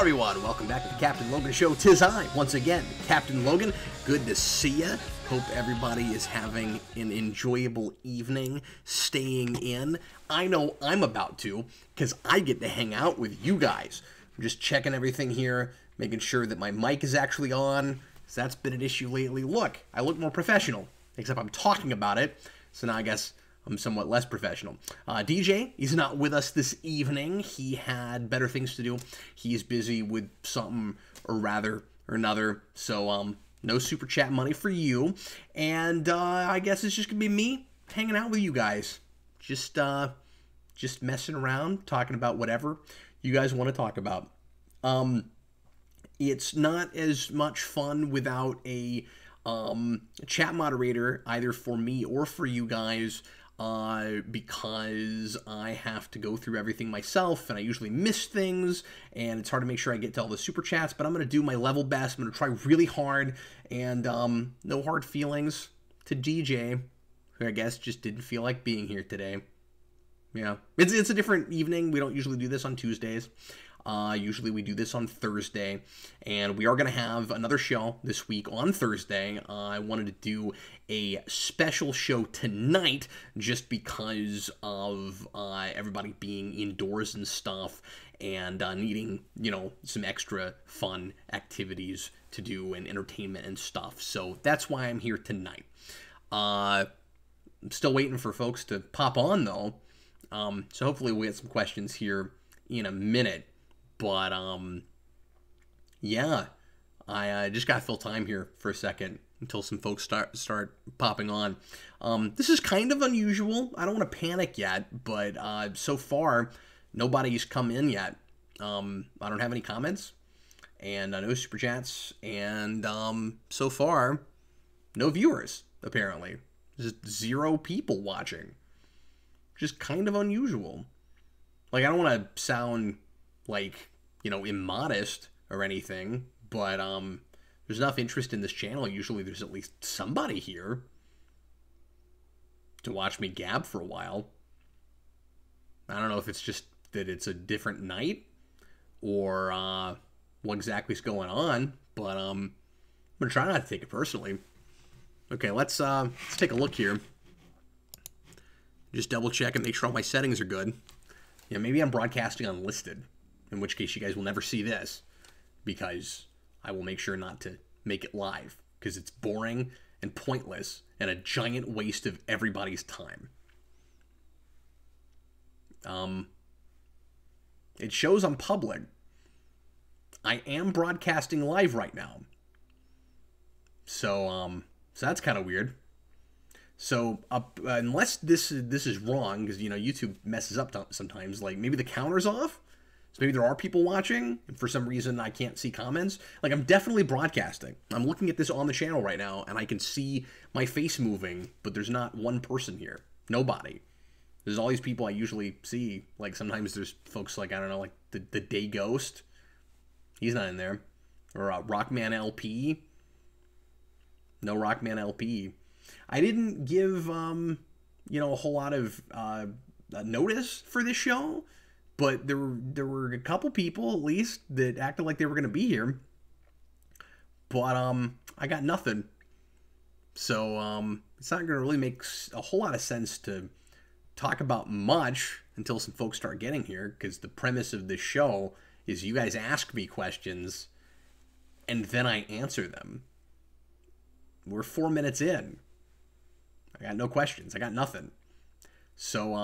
everyone, welcome back to the Captain Logan Show. 'Tis I, once again, Captain Logan. Good to see ya. Hope everybody is having an enjoyable evening, staying in. I know I'm about to, because I get to hang out with you guys. I'm just checking everything here, making sure that my mic is actually on, because that's been an issue lately. Look, I look more professional, except I'm talking about it, so now I guess I'm somewhat less professional. DJ, he's not with us this evening. He had better things to do. He's busy with something or another. So, no super chat money for you. And I guess it's just gonna be me hanging out with you guys, just messing around, talking about whatever you guys want to talk about. It's not as much fun without a chat moderator, either for me or for you guys. Because I have to go through everything myself, and I usually miss things, and it's hard to make sure I get to all the super chats, but I'm going to do my level best. I'm going to try really hard, and no hard feelings to DJ, who I guess just didn't feel like being here today. Yeah, it's a different evening. We don't usually do this on Tuesdays. Usually we do this on Thursday, and we are going to have another show this week on Thursday. I wanted to do a special show tonight just because of everybody being indoors and stuff, and needing, you know, some extra fun activities to do and entertainment and stuff. So that's why I'm here tonight. I'm still waiting for folks to pop on, though. So hopefully we'll get some questions here in a minute. But, yeah, I just gotta fill time here for a second until some folks start popping on. This is kind of unusual. I don't want to panic yet, but so far, nobody's come in yet. I don't have any comments, and no super chats, and so far, no viewers, apparently. Just 0 people watching. Just kind of unusual. Like, I don't want to sound like, you know, immodest or anything, but there's enough interest in this channel. Usually there's at least somebody here to watch me gab for a while. I don't know if it's just that it's a different night or what exactly is going on, but I'm gonna try not to take it personally. Okay, let's take a look here. Just double check and make sure all my settings are good. Yeah, maybe I'm broadcasting unlisted, in which case you guys will never see this, because I will make sure not to make it live, because it's boring and pointless and a giant waste of everybody's time. It shows I'm public. I am broadcasting live right now. So that's kind of weird. So unless this is wrong, because, you know, YouTube messes up sometimes, like maybe the counter's off, so maybe there are people watching, and for some reason I can't see comments. Like, I'm definitely broadcasting. I'm looking at this on the channel right now, and I can see my face moving, but there's not one person here. Nobody. There's all these people I usually see. Like, sometimes there's folks like, I don't know, like the Day Ghost. He's not in there. Or Rockman LP. No Rockman LP. I didn't give, you know, a whole lot of notice for this show, but there were a couple people, at least, that acted like they were going to be here. But I got nothing. So it's not going to really make a whole lot of sense to talk about much until some folks start getting here, because the premise of this show is you guys ask me questions, and then I answer them. We're 4 minutes in. I got no questions. I got nothing. So,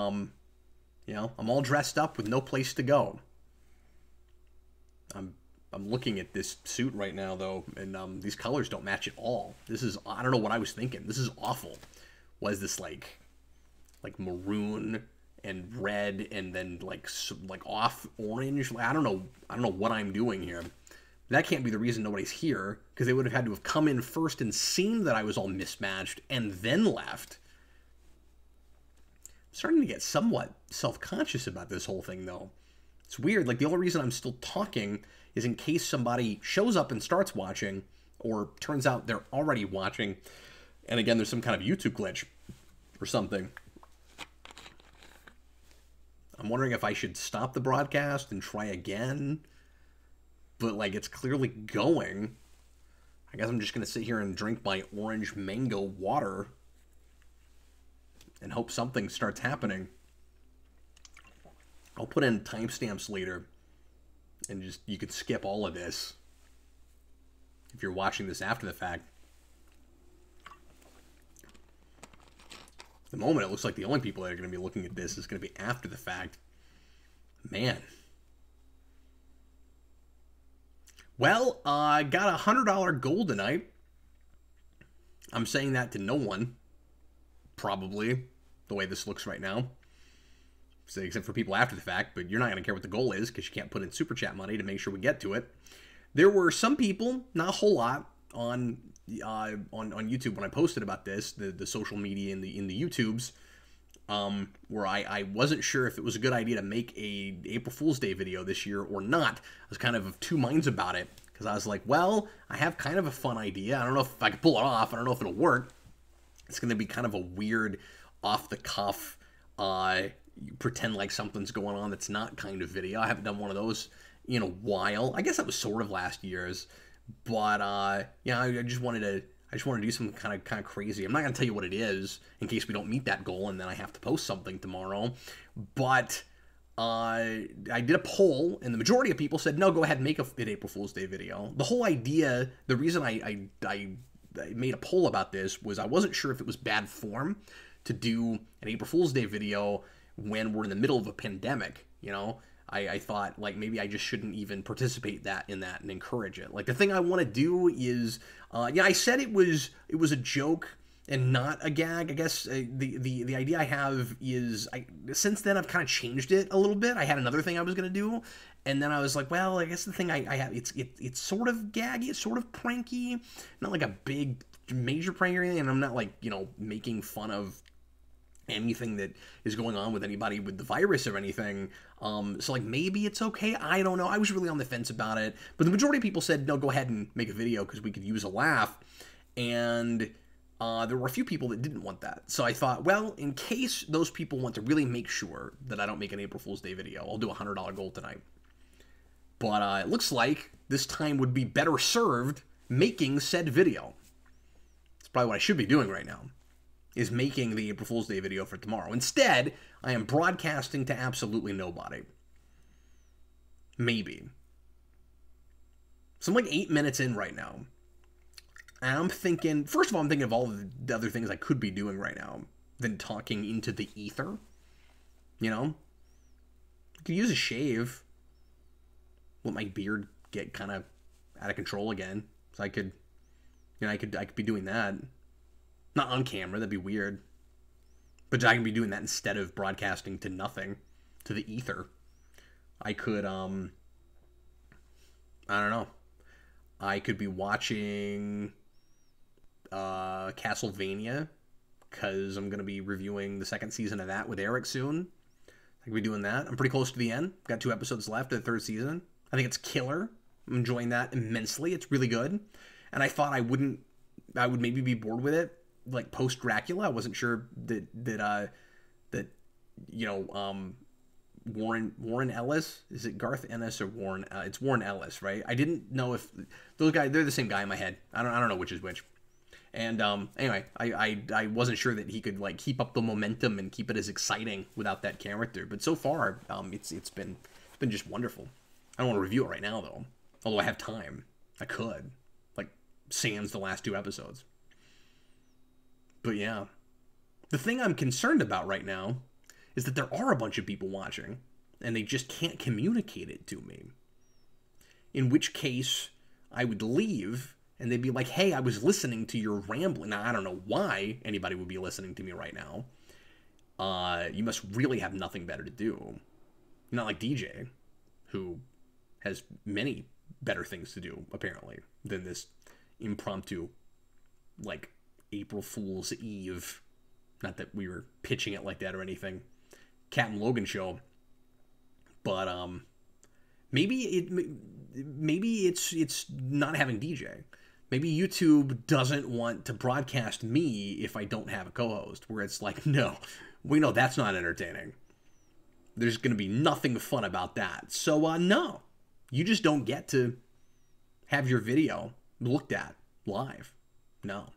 you know, I'm all dressed up with no place to go. I'm looking at this suit right now, though, and these colors don't match at all. This is, I don't know what I was thinking. This is awful. Was this like maroon and red and then like off orange? I don't know what I'm doing here. That can't be the reason nobody's here, because they would have had to have come in first and seen that I was all mismatched and then left. I'm starting to get somewhat self-conscious about this whole thing, though. It's weird. Like, the only reason I'm still talking is in case somebody shows up and starts watching, or turns out they're already watching, and again, there's some kind of YouTube glitch or something. I'm wondering if I should stop the broadcast and try again. but like it's clearly going. I guess I'm just gonna sit here and drink my orange mango water and hope something starts happening. I'll put in timestamps later, and just you could skip all of this if you're watching this after the fact. At the moment, it looks like the only people that are going to be looking at this is going to be after the fact. Man. Well, I got a $100 goal tonight. I'm saying that to no one, probably, the way this looks right now. So, except for people after the fact, but you're not going to care what the goal is because you can't put in super chat money to make sure we get to it. There were some people, not a whole lot, on YouTube when I posted about this, the social media in the YouTubes, where I wasn't sure if it was a good idea to make a April Fool's Day video this year or not. I was kind of two minds about it because I was like, well, I have kind of a fun idea. I don't know if I can pull it off. I don't know if it'll work. It's going to be kind of a weird, off-the-cuff, pretend like something's going on that's not kind of video. I haven't done one of those in a while. I guess that was sort of last year's, but yeah, I just wanted to do something kind of crazy. I'm not gonna tell you what it is in case we don't meet that goal and then I have to post something tomorrow. But I did a poll and the majority of people said no, go ahead and make an April Fool's Day video. The whole idea, the reason I made a poll about this was I wasn't sure if it was bad form to do an April Fool's Day video when we're in the middle of a pandemic, you know. I thought, like, maybe I just shouldn't even participate in that and encourage it. Like, the thing I want to do is, yeah, I said it was a joke and not a gag. I guess the idea I have is, since then I've kind of changed it a little bit. I had another thing I was going to do, and then I was like, well, I guess the thing I have, it's sort of gaggy, it's sort of pranky, not like a big major prank or anything, and I'm not, like, you know, making fun of anything that is going on with anybody with the virus or anything. So, like, maybe it's okay. I don't know. I was really on the fence about it. But the majority of people said, no, go ahead and make a video because we could use a laugh. And there were a few people that didn't want that. So I thought, well, in case those people want to really make sure that I don't make an April Fool's Day video, I'll do a $100 goal tonight. But it looks like this time would be better served making said video. That's probably what I should be doing right now, is making the April Fool's Day video for tomorrow. Instead, I am broadcasting to absolutely nobody. Maybe. So I'm like 8 minutes in right now. And I'm thinking, first of all, I'm thinking of all the other things I could be doing right now than talking into the ether. You know? I could use a shave. Let my beard get kind of out of control again. So I could, you know, I could be doing that. Not on camera, that'd be weird. But I can be doing that instead of broadcasting to nothing, to the ether. I could, I don't know. I could be watching Castlevania, because I'm going to be reviewing the second season of that with Eric soon. I could be doing that. I'm pretty close to the end. Got 2 episodes left of the 3rd season. I think it's killer. I'm enjoying that immensely. It's really good. And I thought I would maybe be bored with it, like post Dracula. I wasn't sure that you know, Warren Ellis, is it Garth Ennis or Warren? It's Warren Ellis, right? I didn't know if those guys, they're the same guy in my head. I don't know which is which. And anyway, I wasn't sure that he could, like, keep up the momentum and keep it as exciting without that character. But so far, it's been just wonderful. I don't want to review it right now though, although I have time. I could, like, sans the last 2 episodes. But yeah, the thing I'm concerned about right now is that there are a bunch of people watching and they just can't communicate it to me. In which case, I would leave and they'd be like, hey, I was listening to your rambling. Now, I don't know why anybody would be listening to me right now. You must really have nothing better to do. Not like DJ, who has many better things to do, apparently, than this impromptu, like, April Fool's Eve. Not that we were pitching it like that or anything. Captain Logan Show. But maybe it's not having DJ. Maybe YouTube doesn't want to broadcast me if I don't have a co-host, where it's like, no, we know that's not entertaining. There's going to be nothing fun about that. So no, you just don't get to have your video looked at live. No.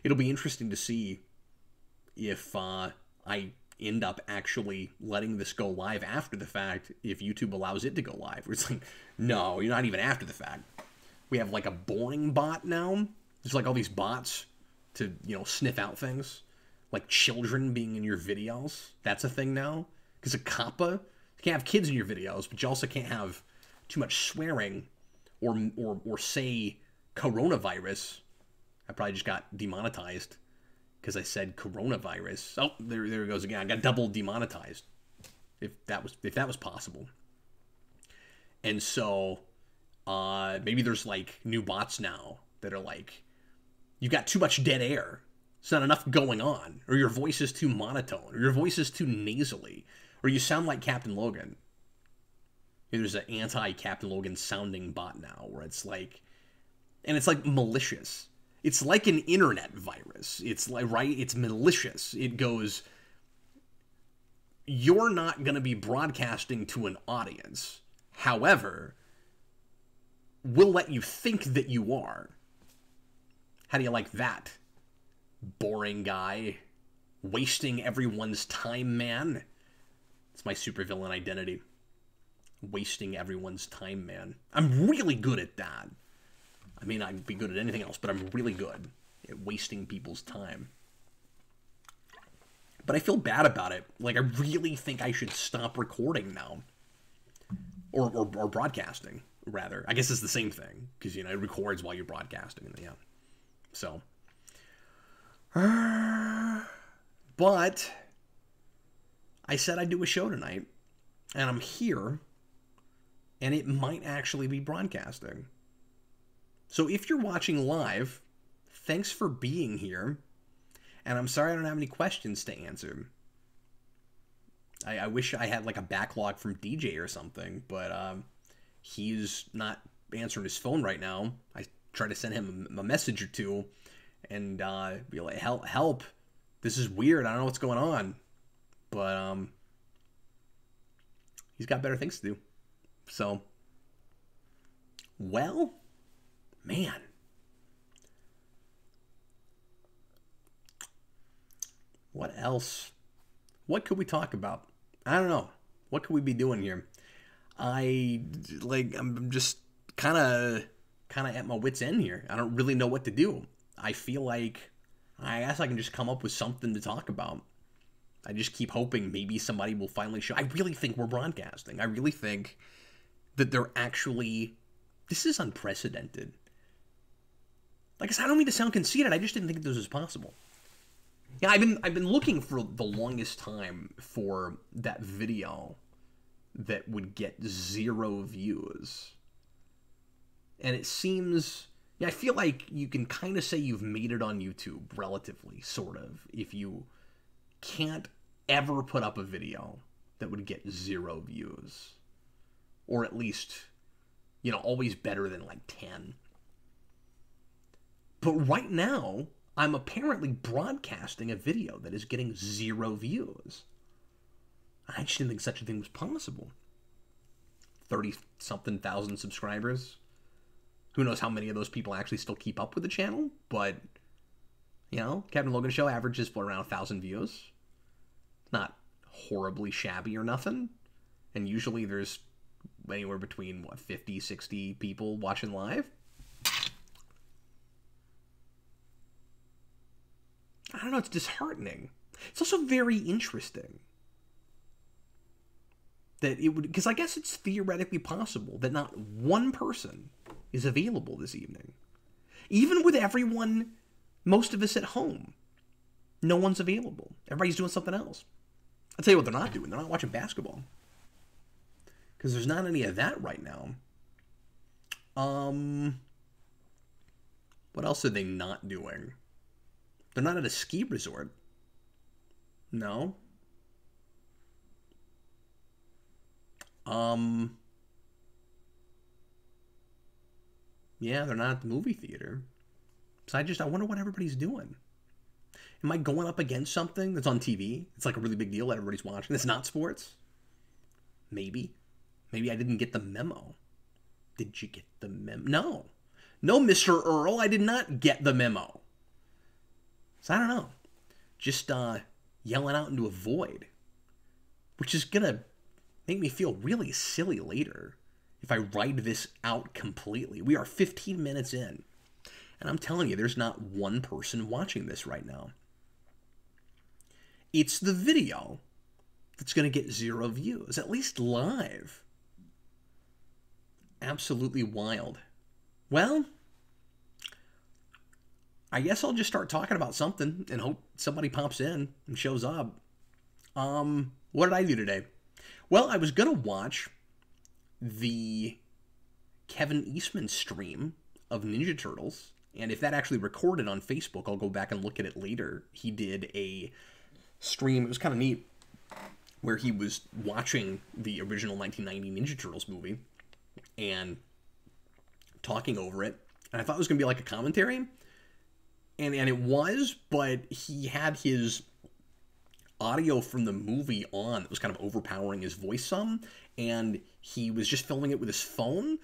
It'll be interesting to see if I end up actually letting this go live after the fact, if YouTube allows it to go live. Where it's like, no, you're not even after the fact. We have like a boring bot now. There's like all these bots to, sniff out things. Like children being in your videos. That's a thing now. Because of COPPA, you can't have kids in your videos, but you also can't have too much swearing or say coronavirus. I probably just got demonetized because I said coronavirus. Oh, there it goes again. I got double demonetized. If that was possible. And so maybe there's like new bots now that are like, you've got too much dead air. It's not enough going on, or your voice is too monotone, or your voice is too nasally, or you sound like Captain Logan. There's an anti-Captain Logan sounding bot now, where it's like, and it's like malicious. It's like an internet virus. It's like, right? It's malicious. It goes, you're not going to be broadcasting to an audience. However, we'll let you think that you are. How do you like that? Boring guy. Wasting everyone's time, man. It's my supervillain identity. Wasting everyone's time, man. I'm really good at that. I mean, I'd be good at anything else, but I'm really good at wasting people's time. But I feel bad about it. Like, I really think I should stop recording now. Or broadcasting, rather. I guess it's the same thing. Because, it records while you're broadcasting. Yeah. So. But I said I'd do a show tonight. And I'm here. And it might actually be broadcasting. So if you're watching live, thanks for being here. And I'm sorry I don't have any questions to answer. I wish I had like a backlog from DJ or something, but he's not answering his phone right now. I try to send him a message or two and be like, help. This is weird. I don't know what's going on. But he's got better things to do. So, well, man. What else? What could we talk about? I don't know. What could we be doing here? I'm just kind of at my wit's end here. I don't really know what to do. I feel like I guess I can just come up with something to talk about. I just keep hoping maybe somebody will finally show. I really think we're broadcasting. I really think that they're actually... This is unprecedented. Like I said, I don't mean to sound conceited. I just didn't think this was possible. Yeah, I've been looking for the longest time for that video that would get 0 views. And it seems... Yeah, I feel like you can kind of say you've made it on YouTube, relatively, sort of, if you can't ever put up a video that would get 0 views. Or at least, always better than like 10. But right now, I'm apparently broadcasting a video that is getting 0 views. I just didn't think such a thing was possible. 30-something thousand subscribers. Who knows how many of those people actually still keep up with the channel, but, Captain Logan Show averages for around 1,000 views. Not horribly shabby or nothing. And usually there's anywhere between, 50, 60 people watching live. I don't know, it's disheartening. It's also very interesting. That it would, because I guess it's theoretically possible that not one person is available this evening. Even with everyone, most of us at home, no one's available. Everybody's doing something else. I'll tell you what they're not doing. They're not watching basketball. Because there's not any of that right now. What else are they not doing? They're not at a ski resort. No. Yeah, they're not at the movie theater. So I wonder what everybody's doing. Am I going up against something that's on TV? It's like a really big deal that everybody's watching. It's not sports? Maybe. Maybe I didn't get the memo. Did you get the memo? No. No, Mr. Earl, I did not get the memo. So I don't know. Just yelling out into a void. Which is going to make me feel really silly later if I write this out completely. We are 15 minutes in. And I'm telling you, there's not one person watching this right now. It's the video that's going to get 0 views, at least live. Absolutely wild. Well, I guess I'll just start talking about something and hope somebody pops in and shows up. What did I do today? Well, I was going to watch the Kevin Eastman stream of Ninja Turtles. And if that actually recorded on Facebook, I'll go back and look at it later. He did a stream, it was kind of neat, where he was watching the original 1990 Ninja Turtles movie and talking over it. And I thought it was going to be like a commentary. And it was, but he had his audio from the movie on that was kind of overpowering his voice some. And he was just filming it with his phone.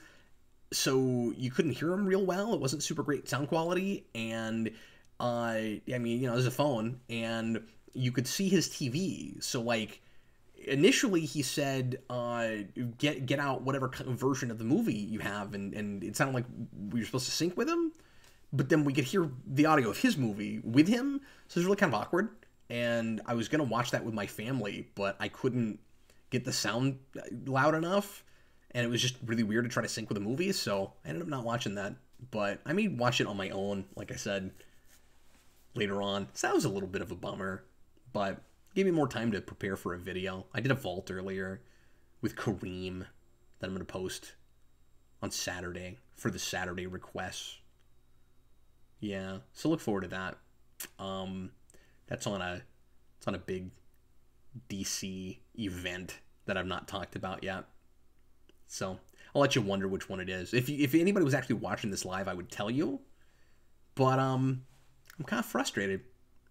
So you couldn't hear him real well. It wasn't super great sound quality. And, I mean, you know, there's a phone. And you could see his TV. So, like, initially he said, get out whatever version of the movie you have. And it sounded like we were supposed to sync with him. But then we could hear the audio of his movie with him. So it was really kind of awkward. And I was going to watch that with my family, but I couldn't get the sound loud enough. And it was just really weird to try to sync with a movie, so I ended up not watching that. But I may watch it on my own, like I said, later on. So that was a little bit of a bummer, but gave me more time to prepare for a video. I did a vault earlier with Kareem that I'm going to post on Saturday for the Saturday requests. Yeah, so look forward to that. That's on a big DC event that I've not talked about yet. So I'll let you wonder which one it is. If anybody was actually watching this live, I would tell you. But I'm kind of frustrated.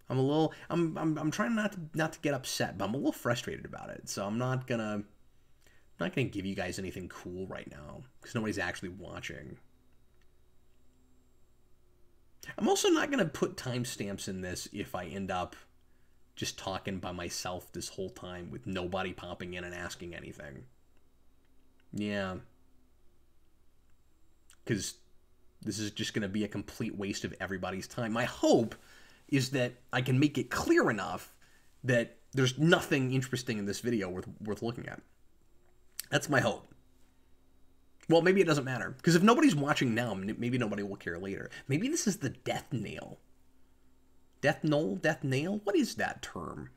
I'm trying not to get upset, but I'm a little frustrated about it. So I'm not gonna give you guys anything cool right now because nobody's actually watching. I'm also not gonna put timestamps in this if I end up just talking by myself this whole time with nobody popping in and asking anything. Yeah. Because this is just going to be a complete waste of everybody's time. My hope is that I can make it clear enough that there's nothing interesting in this video worth looking at. That's my hope. Well, maybe it doesn't matter. Because if nobody's watching now, maybe nobody will care later. Maybe this is the death nail. Death knoll? Death nail? What is that term?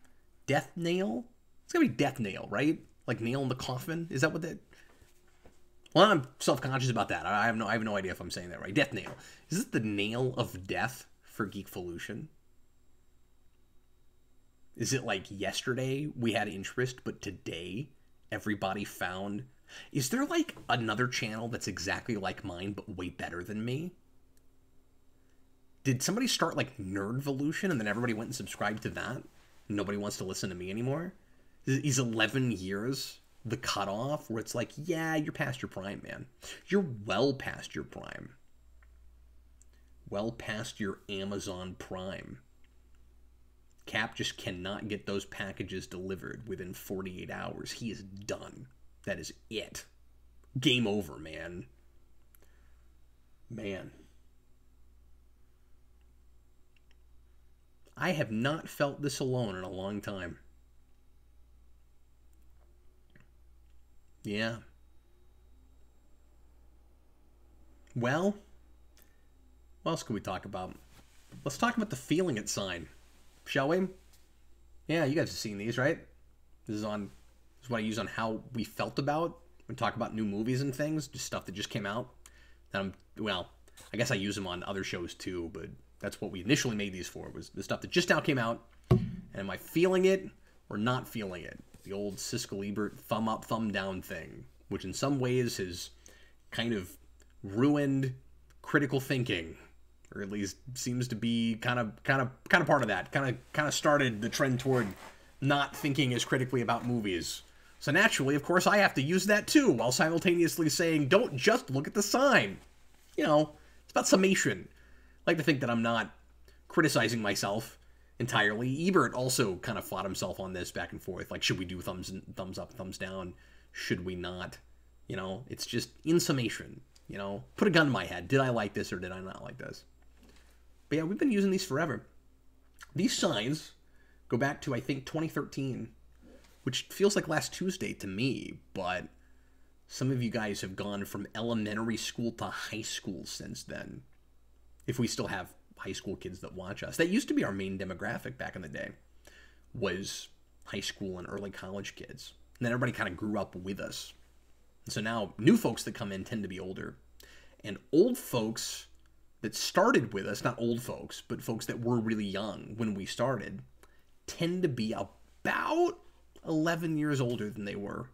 Death nail? It's going to be death nail, right? Like nail in the coffin? Is that what that... Well, I'm self-conscious about that. I have no idea if I'm saying that right. Death nail. Is this the nail of death for Geekvolution? Is it like yesterday we had interest, but today everybody found... Is there like another channel that's exactly like mine, but way better than me? Did somebody start like Nerdvolution and then everybody went and subscribed to that? Nobody wants to listen to me anymore? Is 11 years the cutoff where it's like, yeah, you're past your prime, man. You're well past your prime. Well past your Amazon Prime. Cap just cannot get those packages delivered within 48 hours. He is done. That is it. Game over, man. Man. I have not felt this alone in a long time. Yeah. Well, what else can we talk about? Let's talk about the feeling it sign, shall we? Yeah, you guys have seen these, right? This is what I use on how we felt about when talk about new movies and things, just stuff that just came out. Well, I guess I use them on other shows too, but that's what we initially made these for, was the stuff that just now came out. And am I feeling it or not feeling it? The old Siskel Ebert thumb up, thumb down thing, which in some ways has kind of ruined critical thinking, or at least seems to be kind of part of that. Kind of started the trend toward not thinking as critically about movies. So naturally, of course, I have to use that too, while simultaneously saying, don't just look at the sign. You know, It's about summation. I like to think that I'm not criticizing myself entirely. Ebert also kind of fought himself on this back and forth. Like, should we do thumbs up, thumbs down? Should we not? You know, it's just in summation. You know, put a gun to my head. Did I like this or did I not like this? But yeah, we've been using these forever. These signs go back to, I think, 2013, which feels like last Tuesday to me, but some of you guys have gone from elementary school to high school since then. If we still have high school kids that watch us. That used to be our main demographic back in the day, was high school and early college kids. And then everybody kind of grew up with us. And so now new folks that come in tend to be older. And old folks that started with us, not old folks, but folks that were really young when we started, tend to be about 11 years older than they were.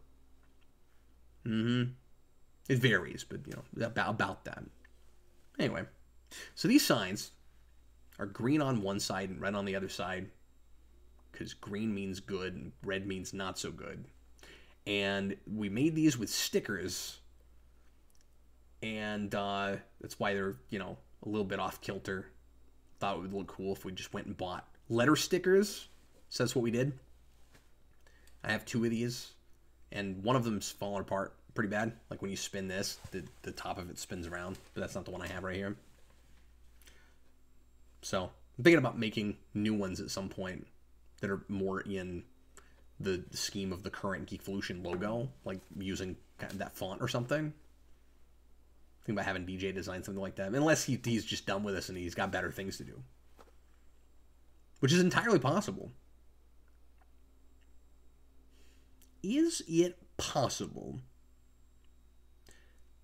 It varies, but, you know, about that. Anyway, so these signs are green on one side and red on the other side, because green means good and red means not so good. And we made these with stickers, and that's why they're, you know, a little bit off kilter. Thought it would look cool if we just went and bought letter stickers. So that's what we did. I have 2 of these, and one of them's falling apart pretty bad. Like when you spin this, the top of it spins around, but that's not the one I have right here. So I'm thinking about making new ones at some point that are more in the scheme of the current Geekvolution logo, like using kind of that font or something. Think about having DJ design something like that, unless he's just done with us and he's got better things to do, which is entirely possible. Is it possible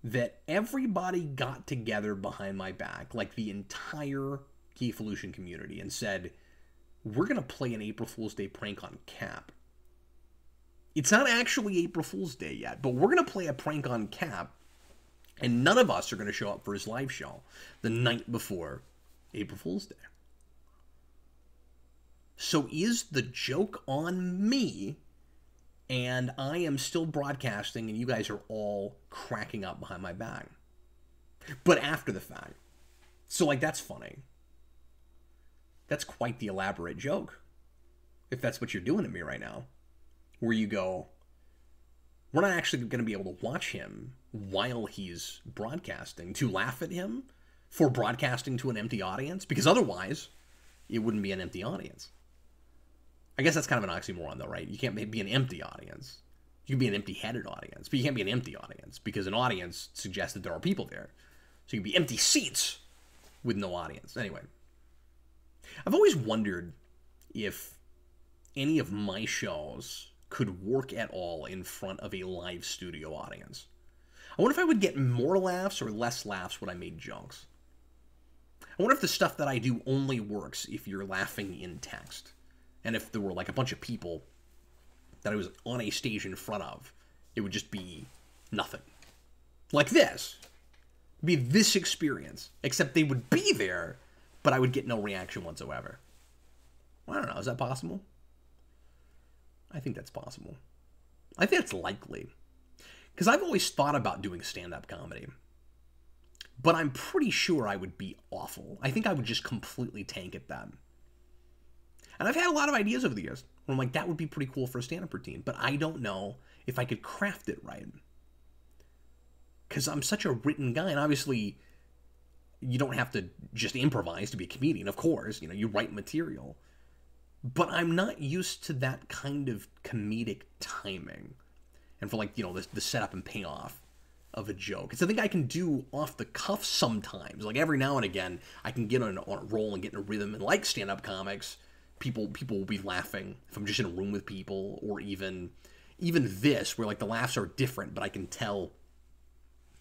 that everybody got together behind my back, like the entire Geekvolution community, and said, we're going to play an April Fool's Day prank on Cap? It's not actually April Fool's Day yet, but we're going to play a prank on Cap, and none of us are going to show up for his live show the night before April Fool's Day. So is the joke on me, and I am still broadcasting, and you guys are all cracking up behind my back? But after the fact. So, like, that's funny. That's quite the elaborate joke, if that's what you're doing to me right now. Where you go, we're not actually going to be able to watch him while he's broadcasting, to laugh at him for broadcasting to an empty audience, because otherwise it wouldn't be an empty audience. I guess that's kind of an oxymoron, though, right? You can't be an empty audience. You can be an empty-headed audience, but you can't be an empty audience, because an audience suggests that there are people there. So you can be empty seats with no audience. Anyway, I've always wondered if any of my shows could work at all in front of a live studio audience. I wonder if I would get more laughs or less laughs when I made jokes. I wonder if the stuff that I do only works if you're laughing in text. And if there were like a bunch of people that I was on a stage in front of, it would just be nothing. Like this. It'd be this experience. Except they would be there, but I would get no reaction whatsoever. I don't know, is that possible? I think that's possible. I think that's likely. Because I've always thought about doing stand-up comedy. But I'm pretty sure I would be awful. I think I would just completely tank at that. And I've had a lot of ideas over the years where I'm like, that would be pretty cool for a stand-up routine. But I don't know if I could craft it right. Because I'm such a written guy. And obviously, you don't have to just improvise to be a comedian. Of course, you know, you write material. But I'm not used to that kind of comedic timing. And for, like, you know, the setup and payoff of a joke. It's something I can do off the cuff sometimes. Like, every now and again, I can get on a roll and get in a rhythm. And like stand-up comics, people will be laughing if I'm just in a room with people. Or even this, where, like, the laughs are different, but I can tell.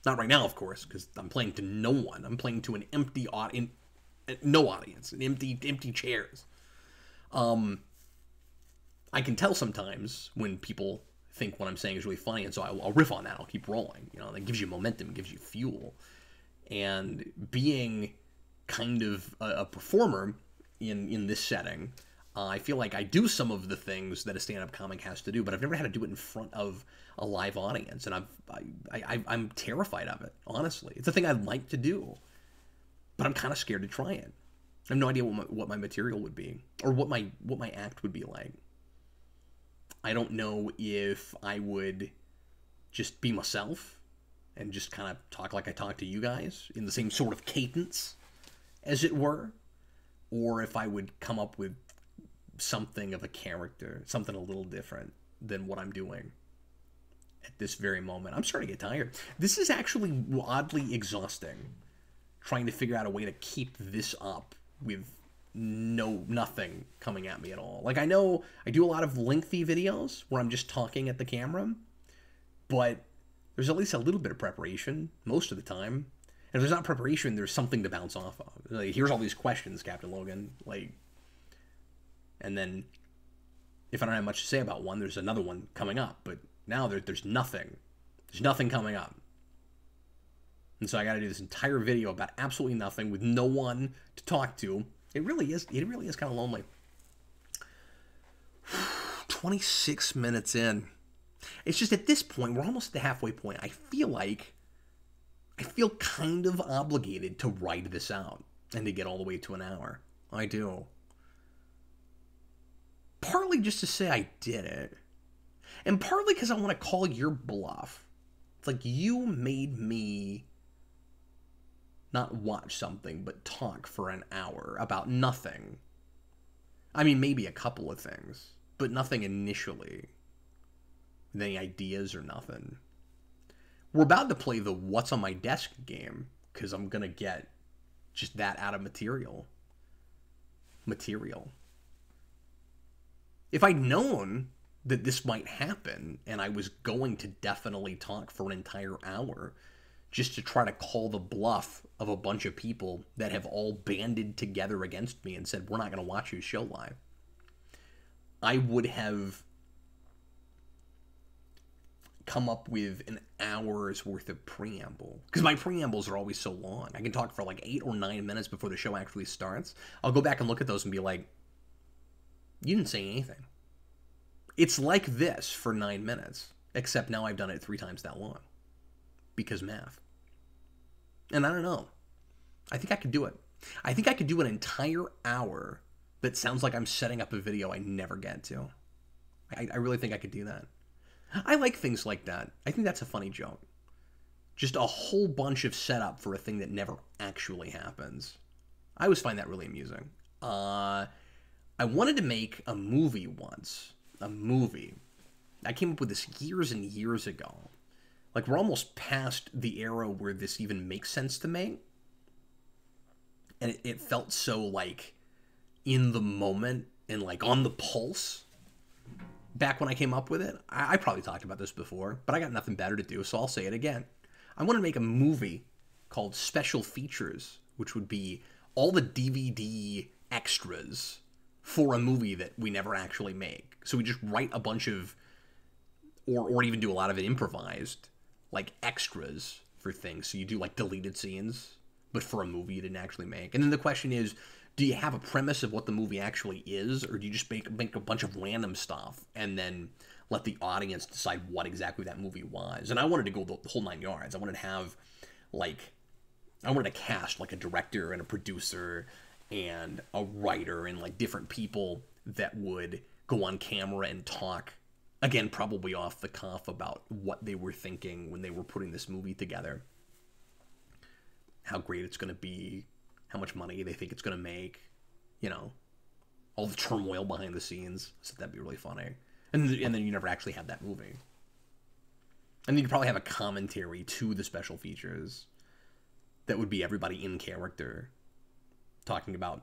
Not right now, of course, because I'm playing to no one. I'm playing to an empty audience. No audience. Empty chairs. I can tell sometimes when people think what I'm saying is really funny, and so I'll riff on that. I'll keep rolling. You know, that gives you momentum, gives you fuel. And being kind of a performer in this setting, I feel like I do some of the things that a stand-up comic has to do, but I've never had to do it in front of a live audience, and I'm terrified of it. Honestly, it's a thing I'd like to do, but I'm kind of scared to try it. I have no idea what my material would be, or what my act would be like. I don't know if I would just be myself and just kind of talk like I talk to you guys in the same sort of cadence, as it were, or if I would come up with something of a character, something a little different than what I'm doing at this very moment. I'm starting to get tired. This is actually oddly exhausting, trying to figure out a way to keep this up with nothing coming at me at all. Like, I know I do a lot of lengthy videos where I'm just talking at the camera, but there's at least a little bit of preparation most of the time. And if there's not preparation, there's something to bounce off of. Like, here's all these questions, Captain Logan. Like, and then if I don't have much to say about one, there's another one coming up. But now there's nothing. There's nothing coming up. And so I got to do this entire video about absolutely nothing with no one to talk to. It really is kind of lonely. 26 minutes in. It's just at this point, we're almost at the halfway point. I feel kind of obligated to write this out and to get all the way to an hour. I do. Partly just to say I did it. And partly because I want to call your bluff. It's like, you made me not watch something, but talk for an hour about nothing. I mean, maybe a couple of things, but nothing initially. Any ideas or nothing. We're about to play the What's on My Desk game, because I'm going to get just that out of material. If I'd known that this might happen, and I was going to definitely talk for an entire hour, just to try to call the bluff of a bunch of people that have all banded together against me and said, we're not going to watch your show live, I would have come up with an hour's worth of preamble. Because my preambles are always so long. I can talk for like 8 or 9 minutes before the show actually starts. I'll go back and look at those and be like, you didn't say anything. It's like this for 9 minutes, except now I've done it 3 times that long. Because math. And I don't know. I think I could do it. I think I could do an entire hour that sounds like I'm setting up a video I never get to. I really think I could do that. I like things like that. I think that's a funny joke. Just a whole bunch of setup for a thing that never actually happens. I always find that really amusing. I wanted to make a movie once. A movie. I came up with this years and years ago. Like, we're almost past the era where this even makes sense to make. And it felt so, like, in the moment and, like, on the pulse back when I came up with it. I probably talked about this before, but I got nothing better to do, so I'll say it again. I want to make a movie called Special Features, which would be all the DVD extras for a movie that we never actually make. So we just write a bunch of, or even do a lot of it improvised, like extras for things. So you do like deleted scenes, but for a movie you didn't actually make. And then the question is, do you have a premise of what the movie actually is, or do you just make a bunch of random stuff and then let the audience decide what exactly that movie was? And I wanted to go the whole 9 yards. I wanted to have, like, I wanted to cast like a director and a producer and a writer and like different people that would go on camera and talk, again, probably off the cuff, about what they were thinking when they were putting this movie together. How great it's going to be, how much money they think it's going to make, you know, all the turmoil behind the scenes. So that'd be really funny. And then you never actually have that movie. And then you'd probably have a commentary to the special features that would be everybody in character talking about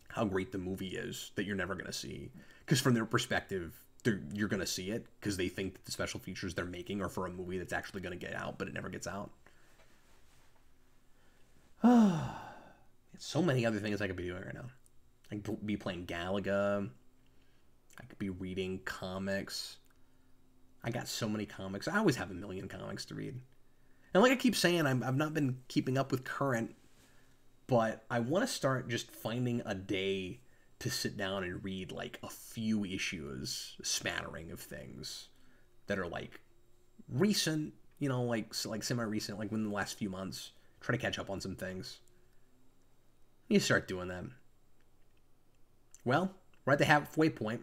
how great the movie is that you're never going to see. Because from their perspective, you're going to see it because they think that the special features they're making are for a movie that's actually going to get out, but it never gets out. So many other things I could be doing right now. I could be playing Galaga. I could be reading comics. I got so many comics. I always have a million comics to read. And like I keep saying, I've not been keeping up with current, but I want to start just finding a day to sit down and read like a few issues, a smattering of things that are like recent, you know, like semi-recent, like within the last few months, Try to catch up on some things. You start doing that. Well, we're at the halfway point.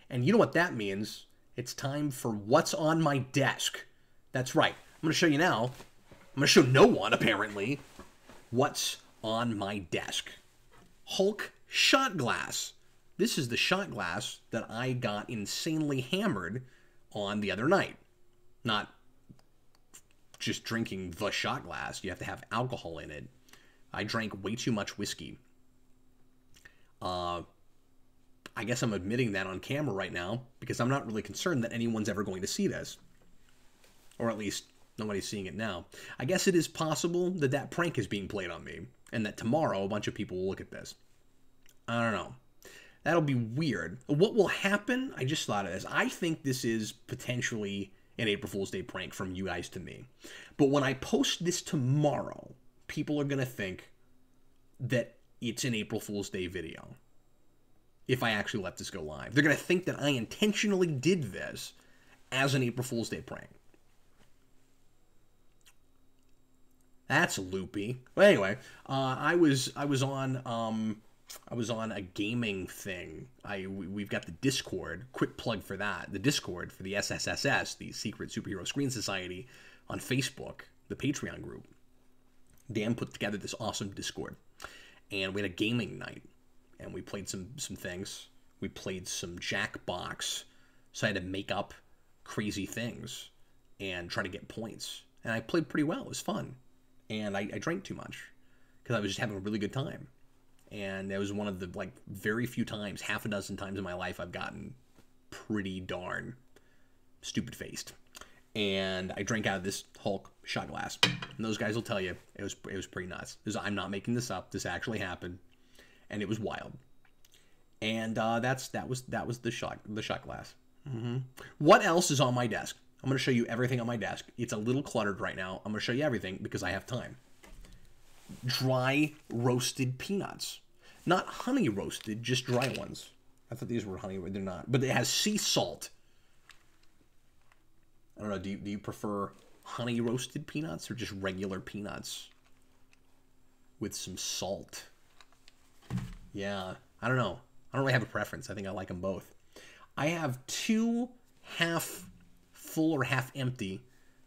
And you know what that means? It's time for what's on my desk. That's right. I'm going to show you now. I'm going to show no one, apparently, what's on my desk. Hulk shot glass. This is the shot glass that I got insanely hammered on the other night. Not just drinking the shot glass. You have to have alcohol in it. I drank way too much whiskey. I guess I'm admitting that on camera right now because I'm not really concerned that anyone's ever going to see this. Or at least nobody's seeing it now. I guess it is possible that that prank is being played on me and that tomorrow a bunch of people will look at this. I don't know. That'll be weird. What will happen? I just thought of this. I think this is potentially an April Fool's Day prank from you guys to me. But when I post this tomorrow, people are going to think that it's an April Fool's Day video. If I actually let this go live. They're going to think that I intentionally did this as an April Fool's Day prank. That's loopy. Well, anyway, I was on a gaming thing. We've got the Discord. Quick plug for that. The Discord for the SSSS, the Secret Superhero Screen Society, on Facebook, the Patreon group. Dan put together this awesome Discord, and we had a gaming night. And we played some things. We played some Jackbox. So I had to make up crazy things and try to get points. And I played pretty well. It was fun. And I drank too much because I was just having a really good time. And it was one of the very few times, half a dozen times in my life, I've gotten pretty darn stupid-faced. And I drank out of this Hulk shot glass. And those guys will tell you it was pretty nuts. I'm not making this up. This actually happened. And it was wild, and that was the shot glass. What else is on my desk? I'm going to show you everything on my desk. It's a little cluttered right now. I'm going to show you everything because I have time. Dry roasted peanuts, not honey roasted, just dry ones. I thought these were honey, they're not. But it has sea salt. I don't know. Do you prefer honey roasted peanuts or just regular peanuts with some salt? Yeah, I don't know. I don't really have a preference. I think I like them both. I have 2 half full or half empty,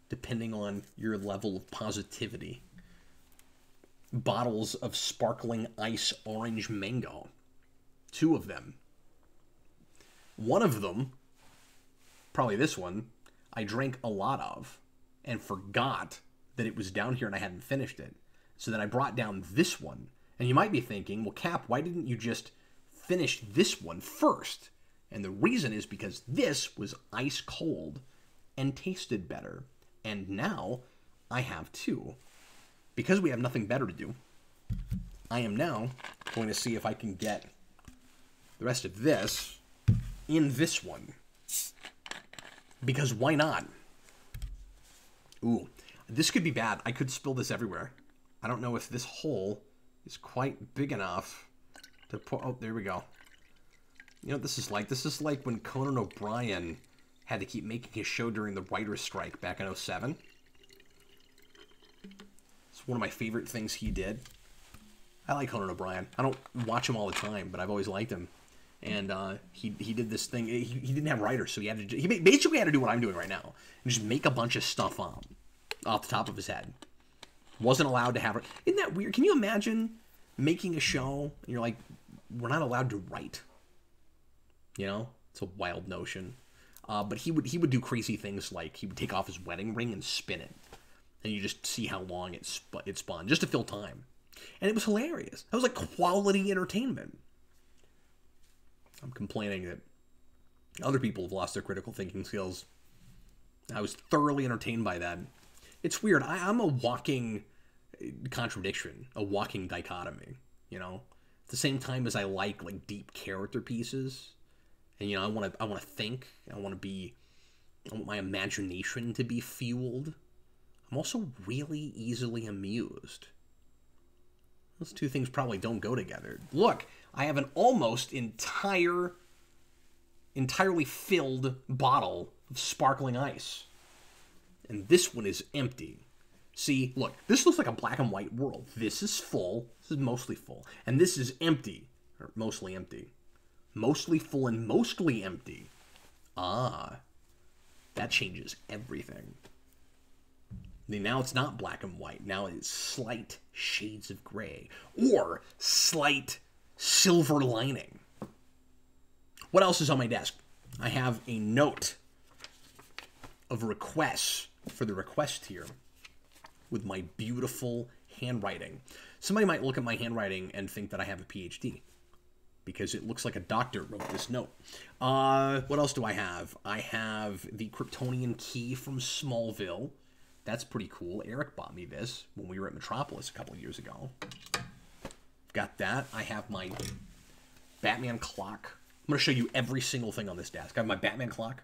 depending on your level of positivity, bottles of sparkling ice orange mango. 2 of them. One of them, probably this one, I drank a lot of and forgot that it was down here and I hadn't finished it. So then I brought down this one. And you might be thinking, well, Cap, why didn't you just finish this one first? And the reason is because this was ice cold and tasted better. And now I have 2. Because we have nothing better to do, I am now going to see if I can get the rest of this in this one. Because why not? Ooh, this could be bad. I could spill this everywhere. I don't know if this hole is quite big enough to put... Oh, there we go. You know what this is like? This is like when Conan O'Brien had to keep making his show during the writer's strike back in 2007. It's one of my favorite things he did. I like Conan O'Brien. I don't watch him all the time, but I've always liked him. And he did this thing. He didn't have writers, so he basically had to do what I'm doing right now. And just make a bunch of stuff off the top of his head. Wasn't allowed to have it. Isn't that weird? Can you imagine making a show and you're like, we're not allowed to write? You know? It's a wild notion. But he would do crazy things like he would take off his wedding ring and spin it. And you just see how long it spun, just to fill time. And it was hilarious. That was like quality entertainment. I'm complaining that other people have lost their critical thinking skills. I was thoroughly entertained by that. It's weird. I'm a walking contradiction, a walking dichotomy, you know? At the same time as I like deep character pieces, and you know, I want to think, I want my imagination to be fueled. I'm also really easily amused. Those 2 things probably don't go together. Look, I have an almost entirely filled bottle of sparkling ice. And this one is empty. See, look, this looks like a black and white world. This is full. This is mostly full. And this is empty. Or mostly empty. Mostly full and mostly empty. Ah. That changes everything. Now it's not black and white. Now it's slight shades of gray. Or slight silver lining. What else is on my desk? I have a note of requests for the request here with my beautiful handwriting. Somebody might look at my handwriting and think that I have a PhD because it looks like a doctor wrote this note. What else do I have? I have the Kryptonian key from Smallville. That's pretty cool. Eric bought me this when we were at Metropolis a couple of years ago. Got that. I have my Batman clock. I'm going to show you every single thing on this desk. I have my Batman clock,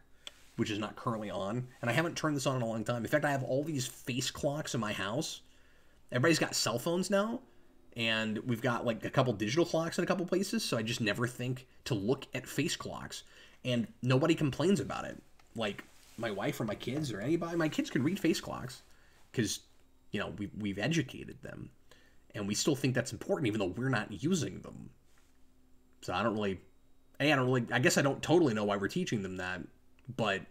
which is not currently on, and I haven't turned this on in a long time. In fact, I have all these face clocks in my house. Everybody's got cell phones now, and we've got like a couple digital clocks in a couple places, so I just never think to look at face clocks, and nobody complains about it. Like my wife or my kids or anybody. My kids can read face clocks because, you know, we've educated them, and we still think that's important even though we're not using them. So I guess I don't totally know why we're teaching them that, but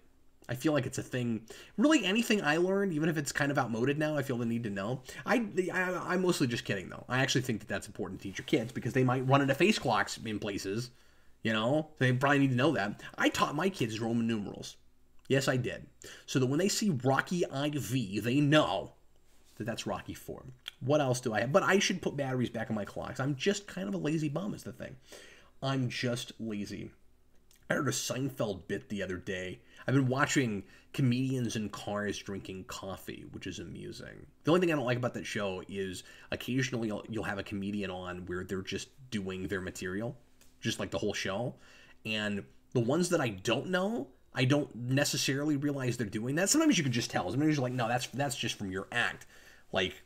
I feel like it's a thing. Really, anything I learned, even if it's kind of outmoded now, I feel the need to know. I'm mostly just kidding, though. I actually think that that's important to teach your kids because they might run into face clocks in places, you know? They probably need to know that. I taught my kids Roman numerals. Yes, I did. So that when they see Rocky IV, they know that that's Rocky 4. What else do I have? But I should put batteries back in my clocks. I'm just kind of a lazy bum is the thing. I'm just lazy. I heard a Seinfeld bit the other day. I've been watching comedians in cars drinking coffee, which is amusing. The only thing I don't like about that show is occasionally you'll have a comedian on where they're just doing their material, just like the whole show. And the ones that I don't know, I don't necessarily realize they're doing that. Sometimes you can just tell. Sometimes you're like, no, that's just from your act. Like,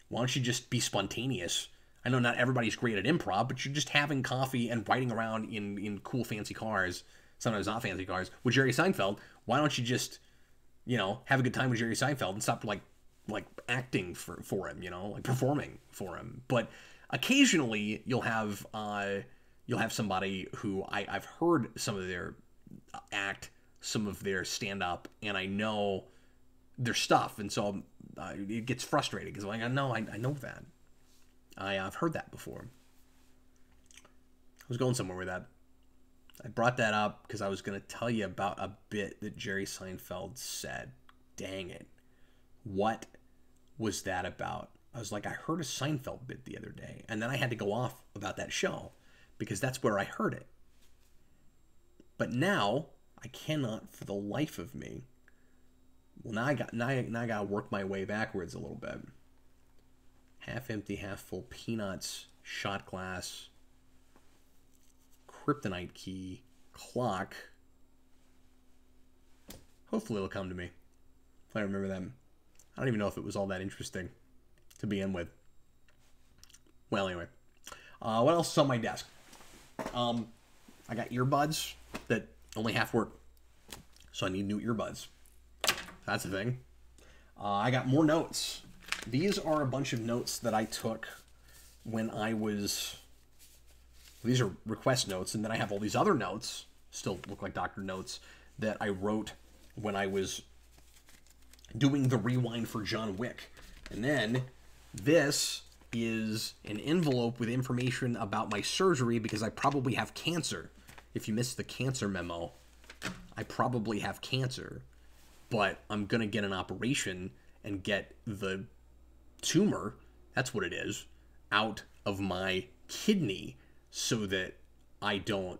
why don't you just be spontaneous? I know not everybody's great at improv, but you're just having coffee and riding around in cool fancy cars, sometimes not fancy cars, with Jerry Seinfeld. Why don't you just, you know, have a good time with Jerry Seinfeld and stop like acting for him, you know, like performing for him. But occasionally you'll have somebody who I've heard some of their act, some of their stand up, and I know their stuff, and so it gets frustrating because I'm like, I know that. I've heard that before. I was going somewhere with that. I brought that up because I was going to tell you about a bit that Jerry Seinfeld said. Dang it. What was that about? I was like, I heard a Seinfeld bit the other day, and then I had to go off about that show because that's where I heard it. But now I cannot for the life of me. Well, now I got to work my way backwards a little bit. Half empty, half full peanuts, shot glass, kryptonite key, clock. Hopefully it'll come to me if I remember them. I don't even know if it was all that interesting to begin with. Well, anyway. What else is on my desk? I got earbuds that only half work, so I need new earbuds. That's a thing. I got more notes. These are a bunch of notes that I took when I was... These are request notes, and then I have all these other notes, still look like doctor notes, that I wrote when I was doing the rewind for John Wick. And then this is an envelope with information about my surgery because I probably have cancer. If you missed the cancer memo, I probably have cancer, but I'm going to get an operation and get the tumor, that's what it is, out of my kidney so that I don't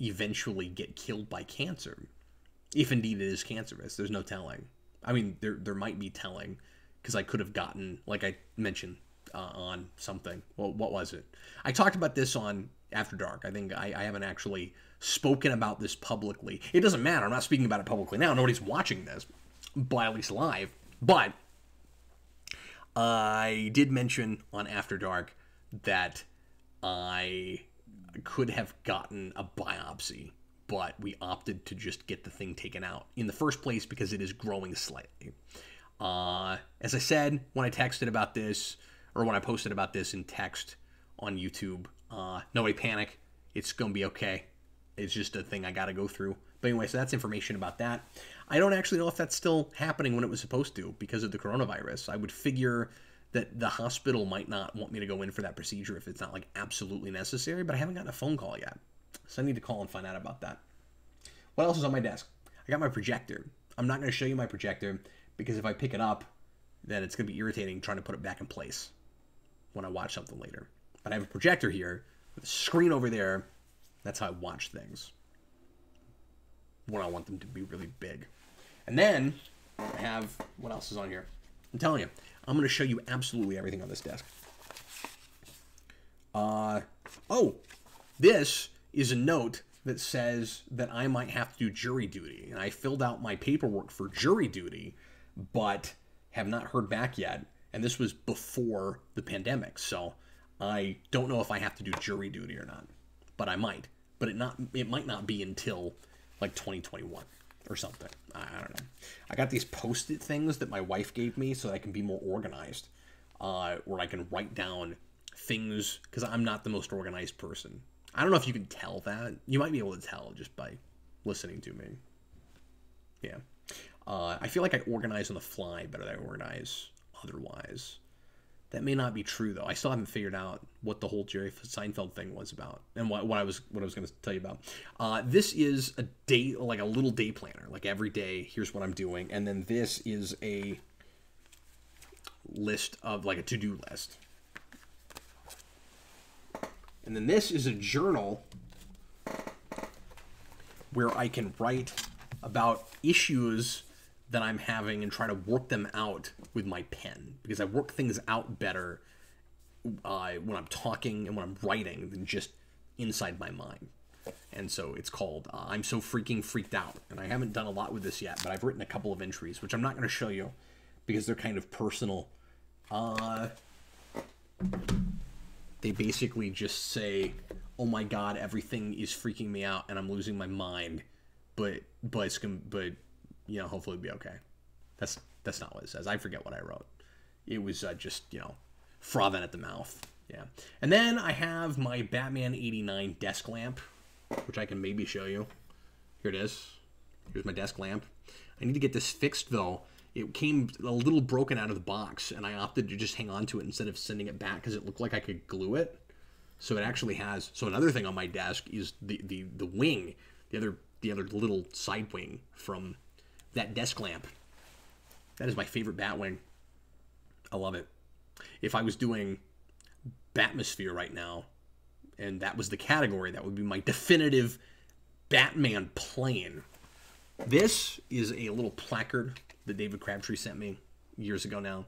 eventually get killed by cancer. If indeed it is cancerous, there's no telling. I mean, there might be telling because I could have gotten, like I mentioned, on something. Well, what was it? I talked about this on After Dark. I think I haven't actually spoken about this publicly. It doesn't matter. I'm not speaking about it publicly now. Nobody's watching this, but at least live. But I did mention on After Dark that I could have gotten a biopsy, but we opted to just get the thing taken out in the first place because it is growing slightly. As I said, when I texted about this, or when I posted about this in text on YouTube, nobody panic. It's going to be okay. It's just a thing I got to go through. But anyway, so that's information about that. I don't actually know if that's still happening when it was supposed to because of the coronavirus. I would figure that the hospital might not want me to go in for that procedure if it's not like absolutely necessary, but I haven't gotten a phone call yet. So I need to call and find out about that. What else is on my desk? I got my projector. I'm not going to show you my projector because if I pick it up, then it's going to be irritating trying to put it back in place when I watch something later. But I have a projector here with a screen over there. That's how I watch things when I want them to be really big. And then I have, what else is on here? I'm telling you, I'm going to show you absolutely everything on this desk. Oh, this is a note that says that I might have to do jury duty. And I filled out my paperwork for jury duty, but have not heard back yet. And this was before the pandemic, so I don't know if I have to do jury duty or not. But I might. But it might not be until like 2021 or something. I don't know. I got these Post-it things that my wife gave me so that I can be more organized, where I can write down things, because I'm not the most organized person. I don't know if you can tell that. You might be able to tell just by listening to me. Yeah. I feel like I organize on the fly better than I organize otherwise. That may not be true, though. I still haven't figured out what the whole Jerry Seinfeld thing was about, and what I was going to tell you about. This is a day, like a little day planner. Like every day, here's what I'm doing, and then this is a list of like a to-do list, and then this is a journal where I can write about issues that I'm having and try to work them out with my pen, because I work things out better when I'm talking and when I'm writing than just inside my mind. And so it's called I'm So Freaking Freaked Out, and I haven't done a lot with this yet, but I've written a couple of entries, which I'm not going to show you because they're kind of personal. They basically just say, oh my god, everything is freaking me out and I'm losing my mind, but you know, hopefully it'll be okay. That's not what it says. I forget what I wrote. It was just, you know, frothing at the mouth. Yeah. And then I have my Batman 89 desk lamp, which I can maybe show you. Here it is. Here's my desk lamp. I need to get this fixed, though. It came a little broken out of the box, and I opted to just hang on to it instead of sending it back because it looked like I could glue it. So it actually has... So another thing on my desk is the wing, the other little side wing from that desk lamp. That is my favorite Batwing. I love it. If I was doing Batmosphere right now, and that was the category, that would be my definitive Batman plane. This is a little placard that David Crabtree sent me years ago now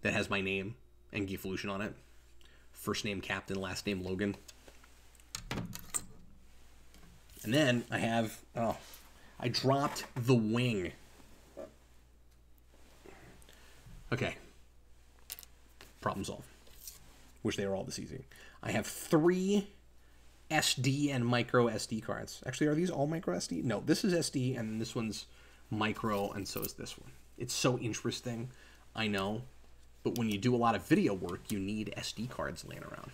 that has my name and Geekvolution on it. First name Captain, last name Logan. And then I have... Oh, I dropped the wing. Okay. Problem solved. Wish they were all this easy. I have 3 SD and micro SD cards. Actually, are these all micro SD? No, this is SD, and this one's micro, and so is this one. It's so interesting, I know. But when you do a lot of video work, you need SD cards laying around.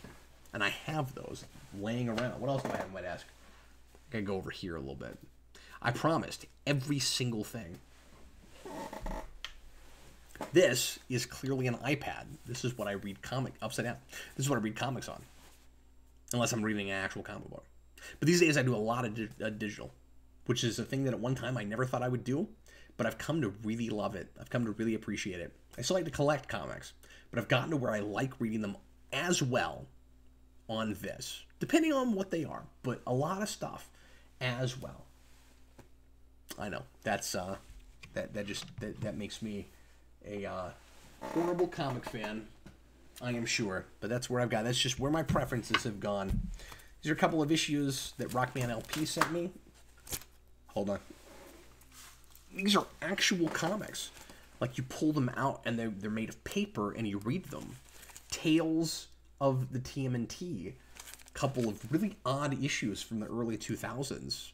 And I have those laying around. What else do I have on my desk? I gotta go over here a little bit. I promised every single thing. This is clearly an iPad. This is what I read upside down. This is what I read comics on. Unless I'm reading an actual comic book. But these days I do a lot of digital, which is a thing that at one time I never thought I would do, but I've come to really love it. I've come to really appreciate it. I still like to collect comics, but I've gotten to where I like reading them as well on this, depending on what they are, but a lot of stuff as well. I know that's that makes me a horrible comic fan, I am sure, but that's where I've got. That's just where my preferences have gone. These are a couple of issues that Rockman LP sent me. Hold on. These are actual comics. Like, you pull them out and they're made of paper and you read them. Tales of the TMNT. A couple of really odd issues from the early 2000s.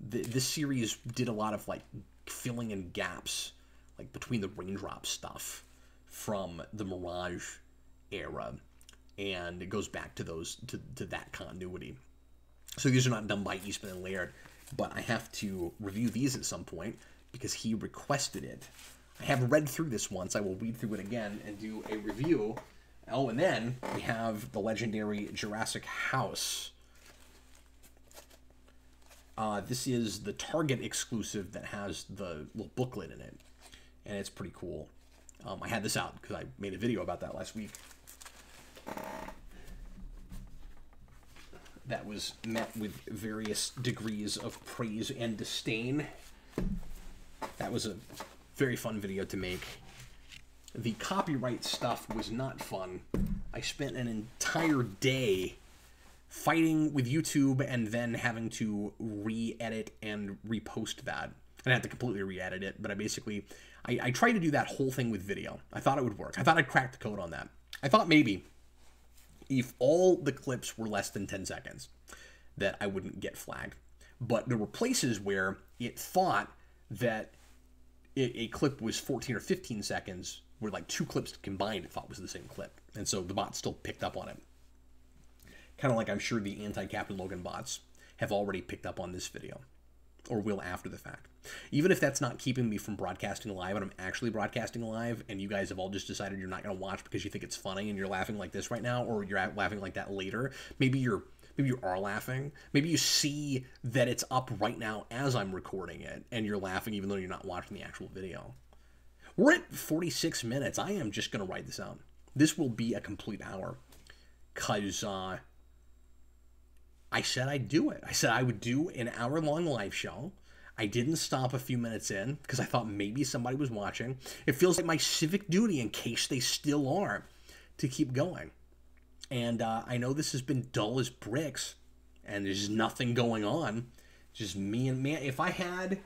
This series did a lot of, like, filling in gaps. like between the raindrop stuff from the Mirage era, and it goes back to those to that continuity. So these are not done by Eastman and Laird, but I have to review these at some point because he requested it. I have read through this once. I will read through it again and do a review. Oh, and then we have the legendary Jurassic House. This is the Target exclusive that has the little booklet in it, and it's pretty cool. I had this out because I made a video about that last week. That was met with various degrees of praise and disdain. That was a very fun video to make. The copyright stuff was not fun. I spent an entire day fighting with YouTube and then having to re-edit and repost that. And I had to completely re-edit it, but I tried to do that whole thing with video. I thought it would work. I thought I'd crack the code on that. I thought maybe if all the clips were less than 10 seconds that I wouldn't get flagged. But there were places where it thought that a clip was 14 or 15 seconds, where like two clips combined it thought was the same clip. And so the bot still picked up on it. Kind of like I'm sure the anti-Captain Logan bots have already picked up on this video, or will after the fact. Even if that's not keeping me from broadcasting live, and I'm actually broadcasting live, and you guys have all just decided you're not going to watch because you think it's funny and you're laughing like this right now, or you're laughing like that later, maybe you are laughing. Maybe you see that it's up right now as I'm recording it, and you're laughing even though you're not watching the actual video. We're at 46 minutes. I am just going to write this out. This will be a complete hour, because I said I'd do it. I said I would do an hour-long live show. I didn't stop a few minutes in because I thought maybe somebody was watching. It feels like my civic duty, in case they still are, to keep going. And I know this has been dull as bricks, and there's nothing going on. Just me and man. If I had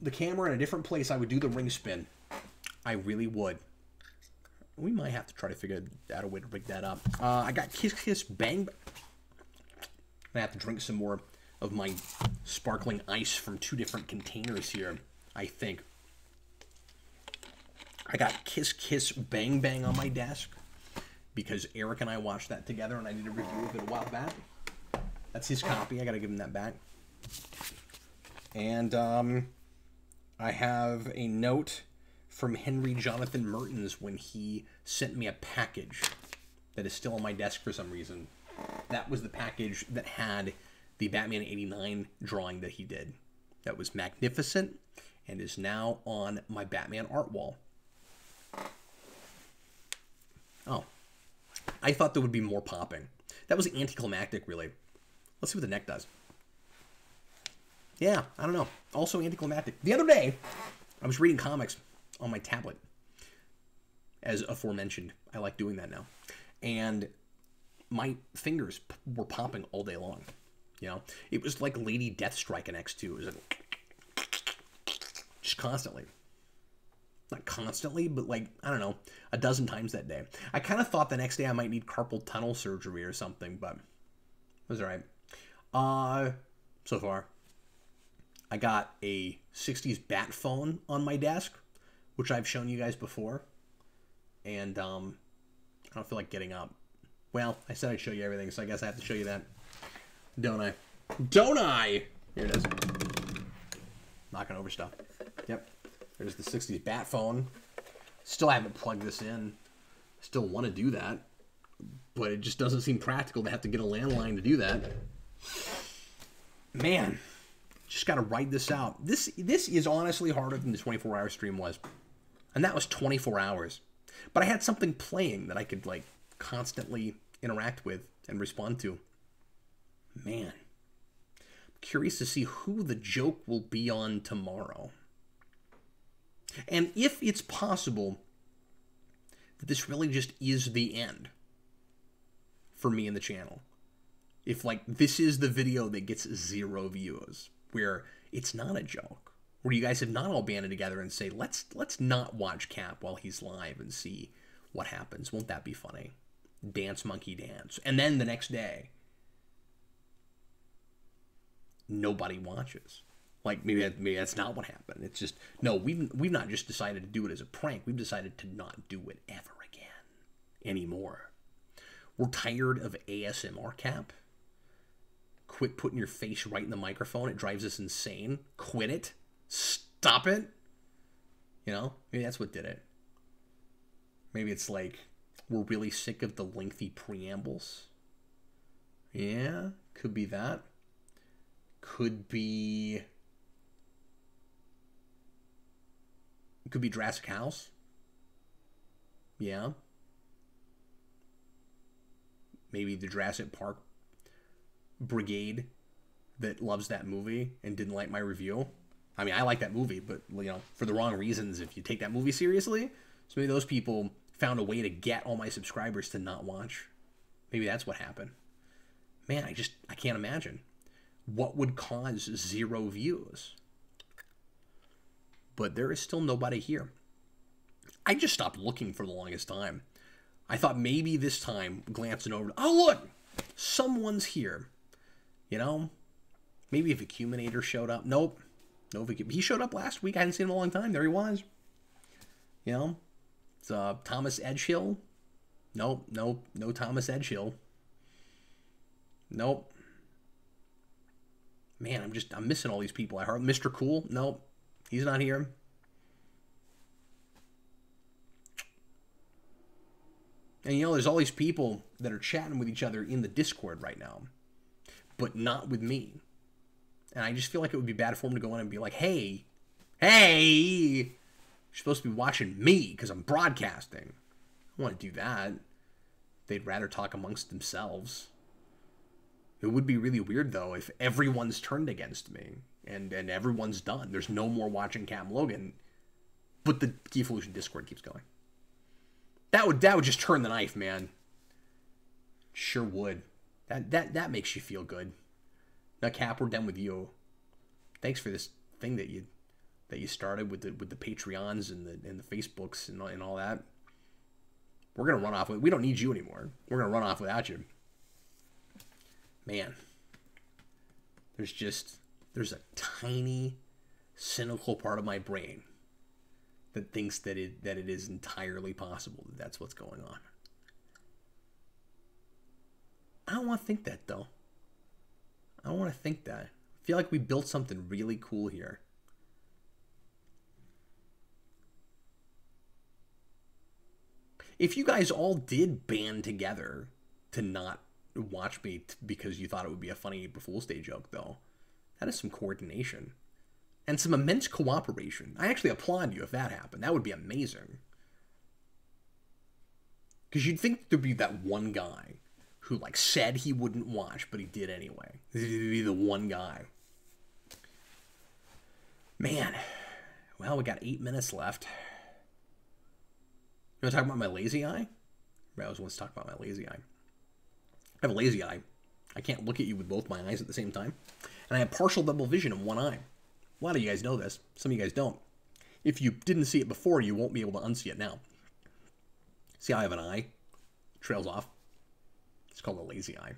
the camera in a different place, I would do the ring spin. I really would. We might have to try to figure out a way to rig that up. I got Kiss Kiss Bang. I have to drink some more of my sparkling ice from two different containers here, I think. I got Kiss Kiss Bang Bang on my desk because Eric and I watched that together, and I did a review of it a while back. That's his copy. I got to give him that back. And I have a note from Henry Jonathan Mertens when he sent me a package that is still on my desk for some reason. That was the package that had the Batman 89 drawing that he did. That was magnificent and is now on my Batman art wall. Oh. I thought there would be more popping. That was anticlimactic, really. Let's see what the neck does. Yeah, I don't know. Also anticlimactic. The other day, I was reading comics on my tablet. As aforementioned. I like doing that now. And my fingers were popping all day long. You know, it was like Lady Deathstrike in X2. It was like just constantly. Not constantly, but like, I don't know, a dozen times that day. I kind of thought the next day I might need carpal tunnel surgery or something, but it was all right. So far, I got a 60s bat phone on my desk, which I've shown you guys before. And I don't feel like getting up. Well, I said I'd show you everything, so I guess I have to show you that. Don't I? Don't I? Here it is. Knocking over stuff. Yep. There's the 60s bat phone. Still haven't plugged this in. Still want to do that. But it just doesn't seem practical to have to get a landline to do that. Man. Just got to ride this out. This is honestly harder than the 24-hour stream was. And that was 24 hours. But I had something playing that I could, like, constantly interact with and respond to. Man. I'm curious to see who the joke will be on tomorrow. And if it's possible that this really just is the end for me and the channel. If, like, this is the video that gets 0 views, where it's not a joke, where you guys have not all banded together and say, let's not watch Cap while he's live and see what happens. Won't that be funny? Dance monkey dance. And then the next day, nobody watches. Like, maybe that's not what happened. It's just, no, we've not just decided to do it as a prank. We've decided to not do it ever again anymore. We're tired of ASMR, Cap. Quit putting your face right in the microphone. It drives us insane. Quit it. Stop it. You know, maybe that's what did it. Maybe it's like, we're really sick of the lengthy preambles. Yeah, could be that. Could be Jurassic House. Yeah. Maybe the Jurassic Park brigade that loves that movie and didn't like my review. I mean, I like that movie, but, you know, for the wrong reasons if you take that movie seriously. So maybe those people found a way to get all my subscribers to not watch. Maybe that's what happened. Man, I can't imagine. What would cause 0 views? But there is still nobody here. I just stopped looking for the longest time. I thought maybe this time, glancing over, oh look, someone's here. You know, maybe if Acuminator showed up. Nope. No, he showed up last week. I hadn't seen him in a long time. There he was. You know, it's Thomas Edgehill. Nope, no Thomas Edgehill. Nope. Man, I'm missing all these people. I heard Mr. Cool. Nope, he's not here. And you know, there's all these people that are chatting with each other in the Discord right now, but not with me. And I just feel like it would be bad for him to go in and be like, hey, you're supposed to be watching me because I'm broadcasting. I don't want to do that. They'd rather talk amongst themselves. It would be really weird, though, if everyone's turned against me and everyone's done. There's no more watching Captain Logan, but the Geekvolution Discord keeps going. That would just turn the knife, man. Sure would. That makes you feel good. Now, Cap, we're done with you. Thanks for this thing that you started with the Patreons and the Facebooks and all that. We're gonna run off with. We don't need you anymore. We're gonna run off without you. Man, there's a tiny, cynical part of my brain that thinks that it is entirely possible that that's what's going on. I don't want to think that, though. I don't want to think that. I feel like we built something really cool here. If you guys all did band together to not watch me because you thought it would be a funny April Fool's Day joke, though, that is some coordination. And some immense cooperation. I actually applaud you if that happened. That would be amazing. Because you'd think there'd be that one guy who, like, said he wouldn't watch, but he did anyway. He'd be the one guy. Man. Well, we got 8 minutes left. You want to talk about my lazy eye? I always want to talk about my lazy eye. I have a lazy eye. I can't look at you with both my eyes at the same time. And I have partial double vision in one eye. A lot of you guys know this. Some of you guys don't. If you didn't see it before, you won't be able to unsee it now. See how I have an eye? Trails off. It's called a lazy eye.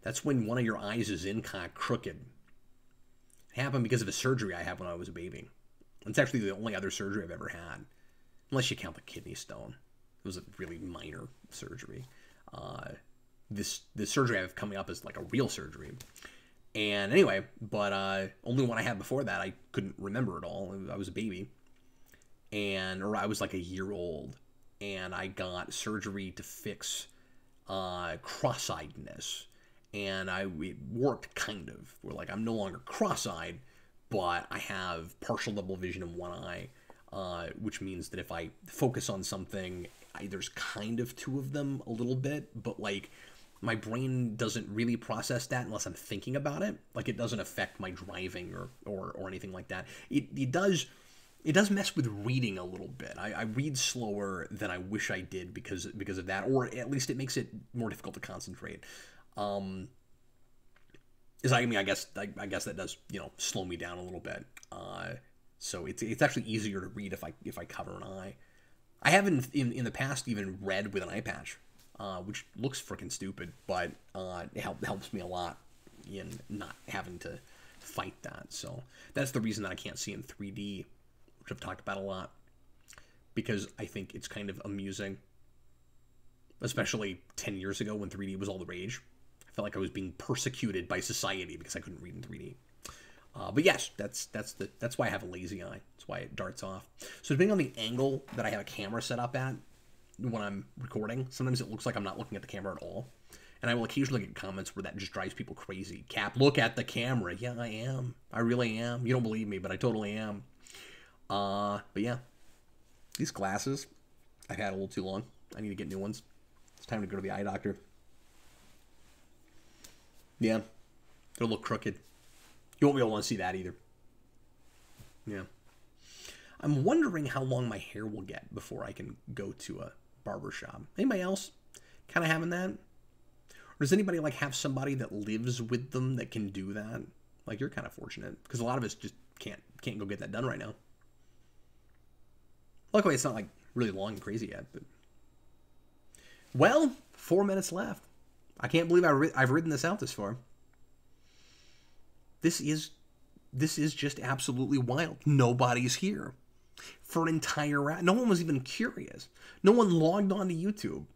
That's when one of your eyes is in kind of crooked. It happened because of a surgery I had when I was a baby. It's actually the only other surgery I've ever had. Unless you count the kidney stone. It was a really minor surgery. This surgery I have coming up is like a real surgery. And anyway, but only one I had before that, I couldn't remember it all. I was a baby. Or I was like a year old. And I got surgery to fix cross-eyedness. And it worked kind of. We're like, I'm no longer cross-eyed, but I have partial double vision in one eye. Which means that if I focus on something, there's kind of two of them a little bit, but like my brain doesn't really process that unless I'm thinking about it. Like it doesn't affect my driving or anything like that. It does mess with reading a little bit. I read slower than I wish I did because of that, or at least it makes it more difficult to concentrate. I guess that does, slow me down a little bit. So it's actually easier to read if I cover an eye. I haven't in the past even read with an eye patch, which looks freaking stupid, but it helps me a lot in not having to fight that. So that's the reason that I can't see in 3D, which I've talked about a lot, because I think it's kind of amusing, especially 10 years ago when 3D was all the rage. I felt like I was being persecuted by society because I couldn't read in 3D. But yes, that's why I have a lazy eye. That's why it darts off. So depending on the angle that I have a camera set up at when I'm recording, sometimes it looks like I'm not looking at the camera at all. And I will occasionally get comments where that just drives people crazy. Cap, look at the camera. Yeah, I am. I really am. You don't believe me, but I totally am. But yeah, these glasses I've had a little too long. I need to get new ones. It's time to go to the eye doctor. Yeah, it'll look crooked. You won't be able to see that either. Yeah. I'm wondering how long my hair will get before I can go to a barber shop. Anybody else kind of having that? Or does anybody like have somebody that lives with them that can do that? Like, you're kind of fortunate, because a lot of us just can't go get that done right now. Luckily, it's not like really long and crazy yet. But well, 4 minutes left. I can't believe I've ridden this out this far. This is just absolutely wild. Nobody's here for an entire hour. No one was even curious. No one logged on to YouTube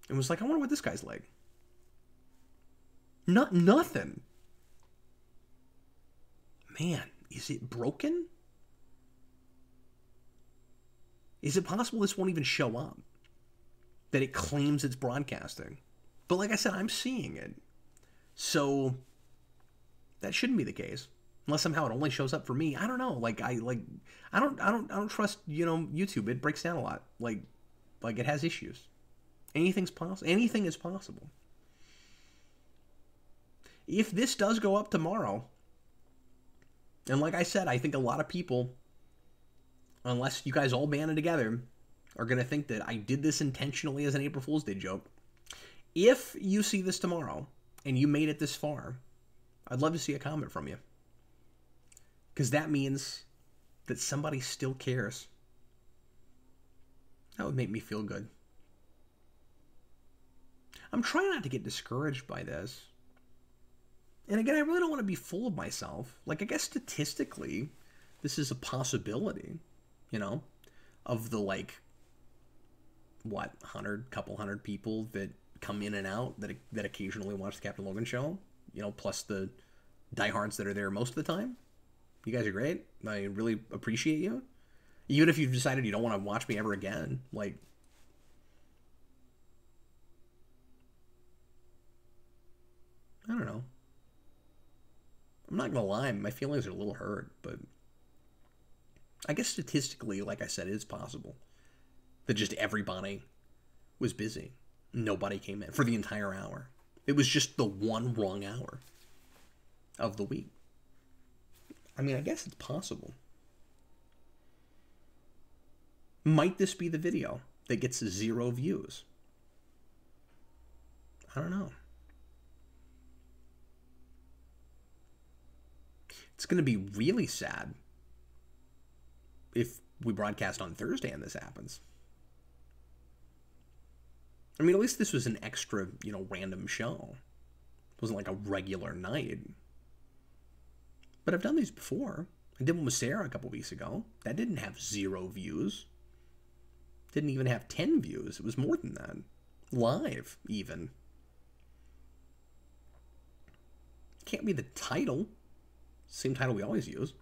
and was like, I wonder what this guy's like. Nothing. Man, is it broken? Is it possible this won't even show up? That it claims it's broadcasting? But like I said, I'm seeing it. So that shouldn't be the case. Unless somehow it only shows up for me. I don't know. I don't trust, YouTube. It breaks down a lot. Like it has issues. Anything's possible. Anything is possible. If this does go up tomorrow, and like I said, I think a lot of people, unless you guys all band together, are going to think that I did this intentionally as an April Fool's Day joke. If you see this tomorrow, and you made it this far, I'd love to see a comment from you. Because that means that somebody still cares. That would make me feel good. I'm trying not to get discouraged by this. And again, I really don't want to be full of myself. Like, I guess statistically, this is a possibility, of the, couple hundred people that come in and out that occasionally watch the Captain Logan Show, plus the diehards that are there most of the time. You guys are great. I really appreciate you. Even if you've decided you don't want to watch me ever again, I don't know. I'm not going to lie, my feelings are a little hurt, but I guess statistically, like I said, it is possible that just everybody was busy. Nobody came in for the entire hour. It was just the one wrong hour of the week. I mean, I guess it's possible. Might this be the video that gets 0 views? I don't know. It's going to be really sad if we broadcast on Thursday and this happens. I mean, at least this was an extra, random show. It wasn't like a regular night. But I've done these before. I did one with Sarah a couple weeks ago. That didn't have 0 views. Didn't even have 10 views. It was more than that. Live, even. Can't be the title. Same title we always use.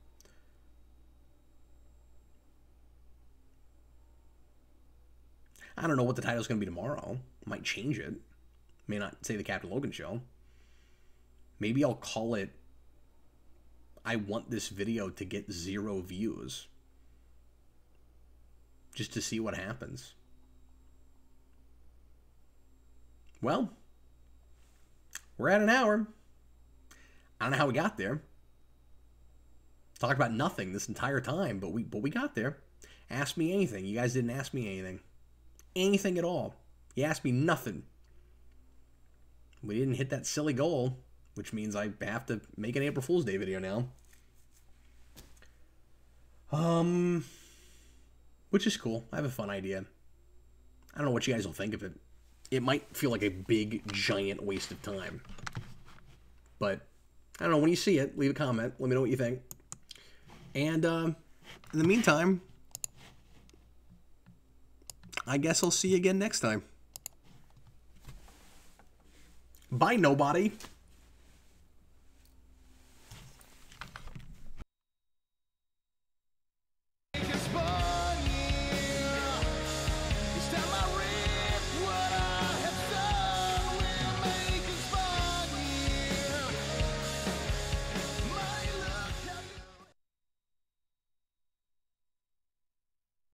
I don't know what the title's going to be tomorrow. Might change it. May not say the Captain Logan Show. Maybe I'll call it, I want this video to get 0 views. Just to see what happens. Well, we're at an hour. I don't know how we got there. Talked about nothing this entire time, but we got there. Ask me anything. You guys didn't ask me anything. Anything at all. You asked me nothing. We didn't hit that silly goal, which means I have to make an April Fool's Day video now. Which is cool. I have a fun idea. I don't know what you guys will think of it. It might feel like a big, giant waste of time. But I don't know, when you see it, leave a comment. Let me know what you think. And in the meantime, I guess I'll see you again next time. Bye, nobody.